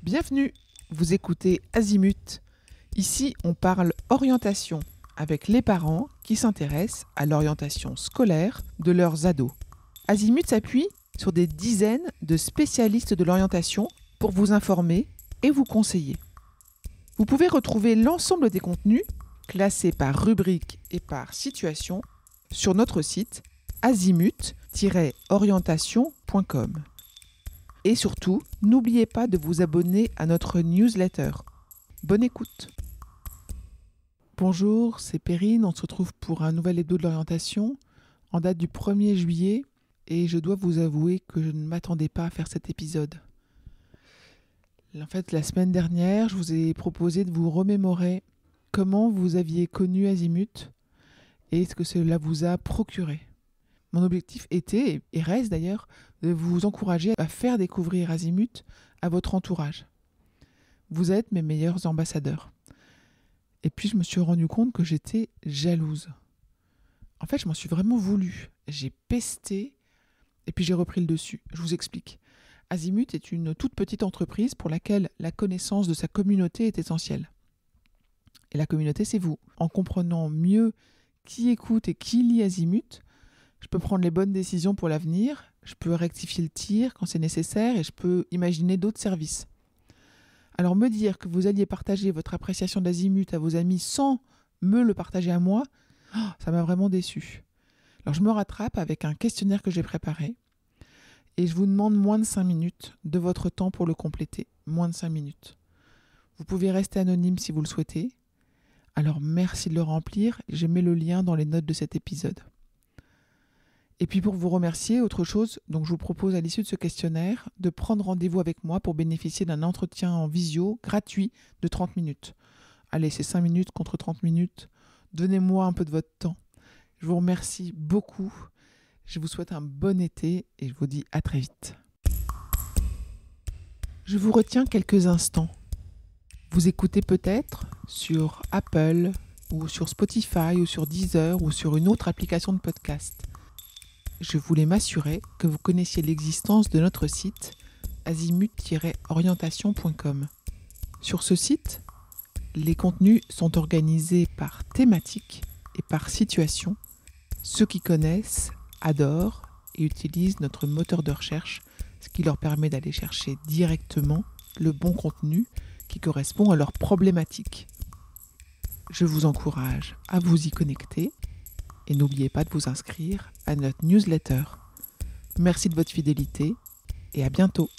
Bienvenue, vous écoutez Azimut. Ici, on parle orientation avec les parents qui s'intéressent à l'orientation scolaire de leurs ados. Azimut s'appuie sur des dizaines de spécialistes de l'orientation pour vous informer et vous conseiller. Vous pouvez retrouver l'ensemble des contenus classés par rubrique et par situation sur notre site azimut-orientation.com. Et surtout, n'oubliez pas de vous abonner à notre newsletter. Bonne écoute. Bonjour, c'est Perrine, on se retrouve pour un nouvel hebdo de l'orientation en date du 1er juillet et je dois vous avouer que je ne m'attendais pas à faire cet épisode. En fait, la semaine dernière, je vous ai proposé de vous remémorer comment vous aviez connu Azimut et ce que cela vous a procuré. Mon objectif était, et reste d'ailleurs, de vous encourager à faire découvrir Azimut à votre entourage. Vous êtes mes meilleurs ambassadeurs. Et puis je me suis rendu compte que j'étais jalouse. En fait, je m'en suis vraiment voulu. J'ai pesté et puis j'ai repris le dessus. Je vous explique. Azimut est une toute petite entreprise pour laquelle la connaissance de sa communauté est essentielle. Et la communauté, c'est vous. En comprenant mieux qui écoute et qui lit Azimut, je peux prendre les bonnes décisions pour l'avenir, je peux rectifier le tir quand c'est nécessaire et je peux imaginer d'autres services. Alors me dire que vous alliez partager votre appréciation d'Azimut à vos amis sans me le partager à moi, ça m'a vraiment déçu. Alors je me rattrape avec un questionnaire que j'ai préparé et je vous demande moins de 5 minutes de votre temps pour le compléter. Moins de 5 minutes. Vous pouvez rester anonyme si vous le souhaitez. Alors merci de le remplir, je mets le lien dans les notes de cet épisode. Et puis pour vous remercier, autre chose, donc je vous propose à l'issue de ce questionnaire de prendre rendez-vous avec moi pour bénéficier d'un entretien en visio gratuit de 30 minutes. Allez, c'est 5 minutes contre 30 minutes. Donnez-moi un peu de votre temps. Je vous remercie beaucoup. Je vous souhaite un bon été et je vous dis à très vite. Je vous retiens quelques instants. Vous écoutez peut-être sur Apple ou sur Spotify ou sur Deezer ou sur une autre application de podcast. Je voulais m'assurer que vous connaissiez l'existence de notre site azimut-orientation.com. Sur ce site, les contenus sont organisés par thématique et par situation. Ceux qui connaissent adorent et utilisent notre moteur de recherche, ce qui leur permet d'aller chercher directement le bon contenu qui correspond à leur problématique. Je vous encourage à vous y connecter. Et n'oubliez pas de vous inscrire à notre newsletter. Merci de votre fidélité et à bientôt.